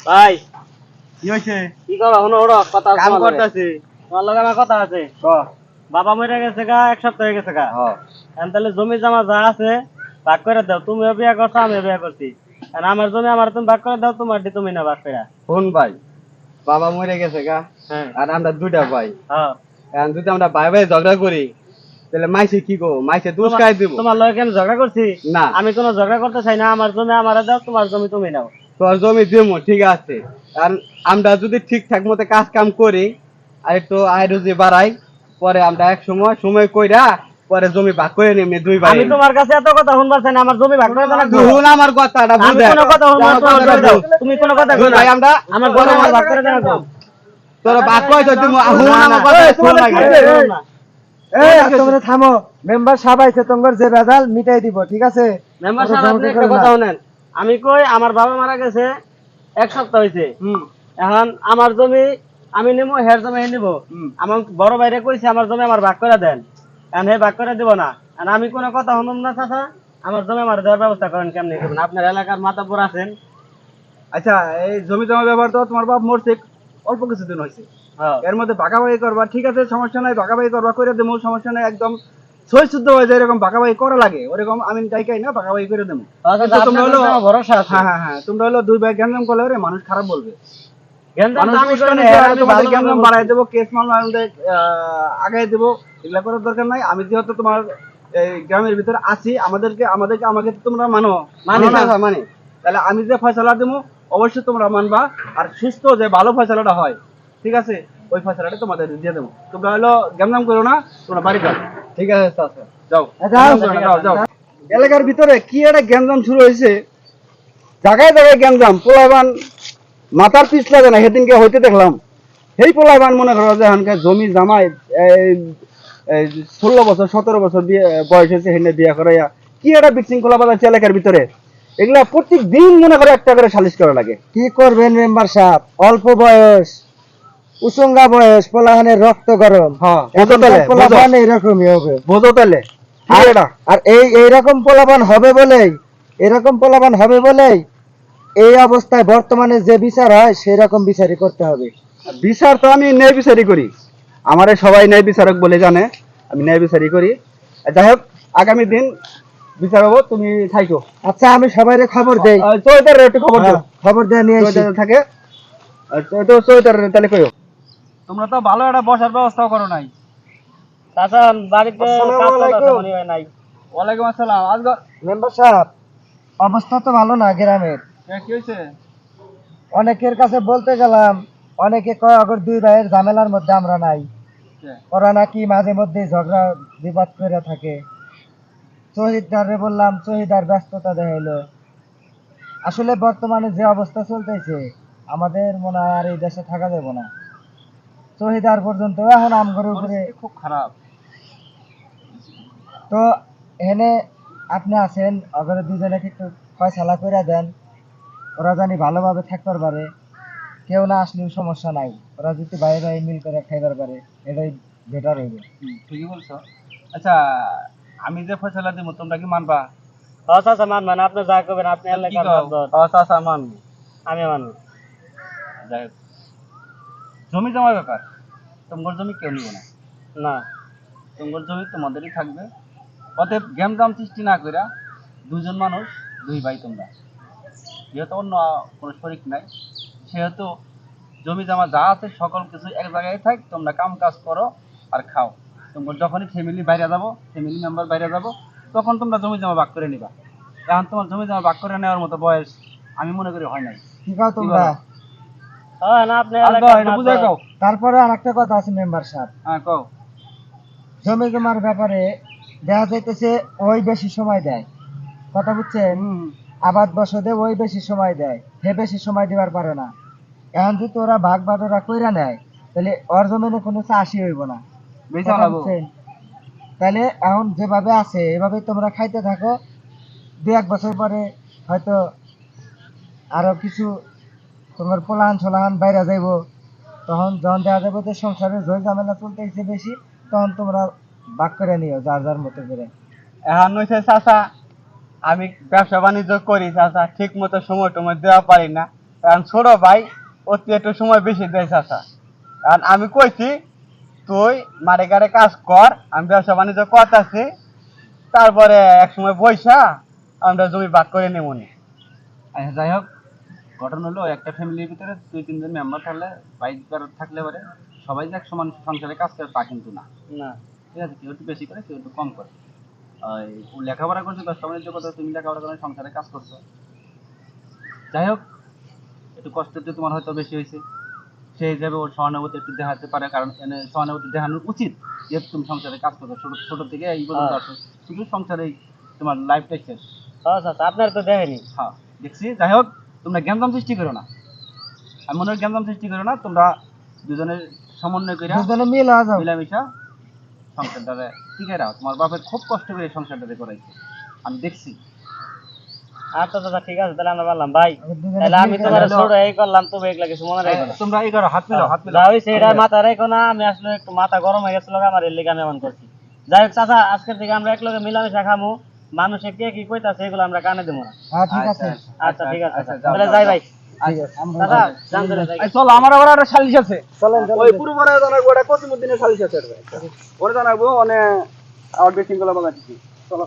ভাই কি হইছে? কি করো হনো ওড়ো কথা আছে কাম করতেছি। তোমার লগে আমার কথা আছে বাবা মরে গেছে গা এক সপ্তাহ হয়ে গেছে গা এখন তাহলে জমি জমা যা আছে ভাগ করে দাও তুমিও বিয়া করছো আমিও বিয়া করছি আর আমার জমি আমার তুমি ভাগ করে দাও তোমার তুমি না ভাগ করে কোন ভাই? বাবা মরে গেছে গা। হ্যাঁ আর আমরা দুইটা ভাই। হ্যাঁ এখন যদি আমরা ভাই ভাই ঝগড়া করি তাহলে মাইসে কি গো? মাইসে দোষ খাই দিব। তোমার লগে আমি ঝগড়া করছি না, আমি কোনো ঝগড়া করতে চাই না আমার জমি আমার দাও তোমার জমি তুমি নাও তোর জমি দিমু ঠিক আছে। কারণ আমরা যদি ঠিকঠাক মতো কাজ কাম করি আর একটু আয় রুজি বাড়াই, পরে আমরা এক সময় সময় কইরা পরে জমি ভাগ করে নিমনি দুই ভাই। আমি তোমার কাছে এত কথা শুনবার চাই না আমার জমি ভাগ করে দাও শুন আমার কথাটা আমি বুঝে। কোনো কথা শুনবার চাই না তুমি কোনো কথা কই ভাই আমরা আমার জমি আমার ভাগ করে দাও তোর ভাগ কই তো দিমু। শুন আমার কথা শুন আগে। এই তোমরা থামো মেম্বার সাহেব আইছে তোমার যে বেজাল মিটাই দিব ঠিক আছে মেম্বার সাহেব আপনি একটা কথা শুনেন আমি কই আমার বাবা মারা গেছে এক সপ্তাহ হইছে এখন আমার জমি আমি নিমু হের জমি হে নিব আমার বড় ভাইরে কইছে আমার জমি আমার ভাগ করে দেন এখন হে ভাগ করে দিব না আর আমি কোনো কথা শুনুম না চাচা আমার জমি আমার দেওয়ার ব্যবস্থা করেন কেমনি করবেন আপনার এলাকার মাতাব্বর আছেন আচ্ছা এই জমি জমা ব্যাপার তো তোমার বাপ মরছে অল্প কিছুদিন হয়েছে, এর মধ্যে ভাগাভাগি করবা ঠিক আছে সমস্যা নাই, ভাগাভাগি করবা করে দেবো সমস্যা নাই, একদম সই শুদ্ধ হয়ে যায় এরকম ভাগাভাগি করা লাগে ওরকম আমি চাইকাই না ভাগাভাগি করে দেবো। তোমরা হলো ভরসা আছে হ্যাঁ হ্যাঁ হ্যাঁ তোমরা হলো দুই ভাই গ্যাঞ্জাম করলে ওরে মানুষ খারাপ বলবে, গেন্দাম মানুষ তোমাদের গ্যাঞ্জাম বাড়াই দেবো, কেস মামলা আগাই দেবো, এগুলা করার দরকার নাই। আমি যেহেতু তোমার এই গ্রামের ভিতরে আছি আমাকে তো তোমরা মানো মানে তাহলে আমি যে ফয়সালা দেবো অবশ্যই তোমরা মানবা আর সুস্থ যে ভালো ফয়সালাটা হয় ঠিক আছে ওই ফয়সালাটা তোমাদের দিয়ে দেবো। তোমরা হলো গ্যামজাম করো না, তোমরা বাড়ি যাও ঠিক আছে যাও যাও যাও। এলাকার ভিতরে কি একটা গ্যামজাম শুরু হয়েছে, জায়গায় জায়গায় গ্যামজাম, পোলাবান মাথার পিছ লাগে না, সেদিনকে হইতে দেখলাম সেই পোলাবান মনে করো যে এখানকার জমি জামাই 16 বছর 17 বছর বয়স হয়েছে হেনে বিয়ে করাইয়া কি একটা বিশৃঙ্খলা বাজাচ্ছে এলাকার ভিতরে, এগুলা প্রত্যেক দিন মনে করে একটা করে সালিশ করা লাগে। কি করবেন মেম্বার সাহেব অল্প বয়স উচঙ্গা বয়স পোলাহানের রক্ত গরম পোলাপান এরকমই হবে বোঝো তাহলে আর এইরকম পোলাপান হবে বলেই এই অবস্থায় বর্তমানে যে বিচার হয় সেই রকম বিচারই করতে হবে। বিচার তো আমি ন্যায় বিচারই করি, আমারে সবাই ন্যায় বিচারক বলে জানে, আমি ন্যায় বিচারই করি। যাই হোক আগামী দিন বিচার হবো, তুমি থাকো। আচ্ছা আমি সবাইরে খবর দেই, চৈতার একটু খবর দিয়ে নিয়ে আসি থাকে তো চৈতার তাহলে কইও। তোমরা তো ভালো একটা বসার ব্যবস্থাও করো নাই চাচা বাড়িতে কাজ করতেছে হয় নাই। ওয়ালাইকুম আসসালাম। আজ মেম্বার সাহেব অবস্থা তো ভালো না গ্রামের, কি হয়েছে? অনেকের কাছে বলতে গেলাম অনেকে কয় আগর দুই ভাইয়ের ঝামেলার মধ্যে আমরা নাই, ওরা নাকি মাঝে মধ্যে ঝগড়া বিবাদ করে থাকে। শহীদারে বললাম শহীদার ব্যস্ততা দেখাইলো। আসলে বর্তমানে যে অবস্থা চলতেছে আমাদের মনে হয় আর এই দেশে থাকা যাবে না, শহীদার পর্যন্ত এখন আমগরের উপরে খুব খারাপ। তো এনে আপনি আছেন আগরে দুজনে একটু ফয়সালা করে দেন, ওরা জানি ভালোভাবে থাকতে পারে, কেউ না আসলেও সমস্যা নাই, ওরা যদি ভাই ভাই মিল করে খাইবার পারে এটাই বেটার হইবে। ঠিকই বলছো। আচ্ছা আমি যে ফয়সালা দিব তোমরা কি মানবা? চাচা মানবেন আপনি যা করবেন আপনি এলাকার চাচা মানবো, আমি মানব। যাই হোক জমি জমার ব্যাপার, তোমার জমি কেউ নিবে না, না তোমার জমি তোমাদেরই থাকবে। অতএব গ্যামজাম সৃষ্টি না কইরা দুজন মানুষ দুই ভাই তোমরা, যেহেতু অন্য কোনো শরিক নাই সেহেতু জমি জমা যা আছে সকল কিছু এক জায়গায় থাক, তোমরা কাম কাজ করো আর খাও। তোমরা যখনই ফ্যামিলি বাইরে যাবো, ফ্যামিলি মেম্বার বাইরে যাবো, তখন তোমরা জমি জমা ভাগ করে নিবা। এখন তোমার জমি জমা ভাগ করে নেওয়ার মতো বয়স আমি মনে করি হয় নাই। ঠিক আছে তোমরা তারপরে আর একটা কথা আছে মেম্বার সাহেব, হ্যাঁ কও। জমি জমার ব্যাপারে দেখা যাইতেছে ওই বেশি সময় দেয়, কথা বুঝছেন, আবাদ বসতে ওই বেশি সময় দেয়, হে বেশি সময় দেওয়ার পারে না। এখন যদি ওরা ভাগ বাটোরা কইরা নেয় তাহলে ওর জমিনে কোনো চাষই হইব না, তাহলে এখন যেভাবে আছে এভাবে তোমরা খাইতে থাকো, 2-1 বছর পরে হয়তো আরো কিছু তোমার পোলাহান ছোলাহান বাইরে যাইব, তখন যখন দেখা যাবে যে সংসারের ঝই ঝামেলা চলতেছে বেশি, তখন তোমরা ভাগ করে নিও যার যার মতো করে। এখন হইছে চাচা আমি ব্যবসা বাণিজ্য করি চাচা, ঠিক মতো সময় টময় দেওয়া পারি না, কারণ ছোট ভাই অতি একটু সময় বেশি দেয় চাচা। কারণ আমি কইছি তুই মাঠে ঘাটে কাজ কর, আমি ব্যবসা বাণিজ্য করতেছি, তারপরে এক সময় বৈশা আমরা জমি ভাগ করে নেবনি। আচ্ছা যাই হোক, ঘটনা হলো একটা ফ্যামিলির ভিতরে 2-3 জন মেম্বার থাকলে, ভাই থাকলে পারে সবাই যে এক সমান সংসারে কাজ করে তা কিন্তু না। না, ঠিক আছে, কেউ একটু বেশি করে, কেউ একটু কম করে। ও লেখাপড়া করছে, ব্যবসা বাণিজ্য করতে, তুমি লেখাপড়া করে সংসারে কাজ করছো। যাই হোক, একটু কষ্ট তো তোমার হয়তো বেশি হয়েছে, সেই হিসাবে ওর সহানুভূতি একটু দেখাতে পারে, কারণ এনে সহানুভূতি দেখানো উচিত, যেহেতু তুমি সংসারে কাজ করছো, ছোট ছোট থেকে এই পর্যন্ত আসো, শুধু সংসারে তোমার লাইফটাই শেষ। হ্যাঁ চাচা, আপনার তো দেখেনি। হ্যাঁ দেখছি। যাই হোক, তোমরা জ্ঞানদাম সৃষ্টি করো না, আমি মনে হয় জ্ঞানদাম সৃষ্টি করো না, তোমরা দুজনের সমন্বয় করে দুজনে মিলে যাও। মিলামিশা সংসারটারে টিকে রাখো। তোমার বাপের খুব কষ্ট করে এই সংসারটারে করাইছে, আমি দেখছি। আচ্ছা চাচা, ঠিক আছে, তাহলে আমরা বললাম ভাই, দুজনে তাহলে আমি মিলে তোমার গেলো। ছোট এই করলাম, তুমি এগুলা কিছু মনে রাখো না। তোমরা এই করো, হাত মিলাও, হাত যা মিলাও। হয়েছে এটা মাথায় রেখো না, আমি আসলে একটু মাথা গরম হয়ে গেছিল, আমার এর লিগে আমি এমন করছি। যাই হোক চাচা, আজকের থেকে আমরা একলগে মিলামিশা খামু, মানুষে কে কি কইতাছে এগুলো আমরা কানে দেবো না। হ্যাঁ ঠিক আছে। আচ্ছা ঠিক আছে, আচ্ছা, তাহলে যাই ভাই। ঠিক আছে চাচা যান চলে যাই। চলো, আমার আবার একটা সালিশ আছে, চলেন ওই পুরো বড় জানাবো, ওটা কত দিনের সালিশ আছে, ওরে জানাবো, মানে আর বেশি গুলো বাগাচ্ছি। চলো।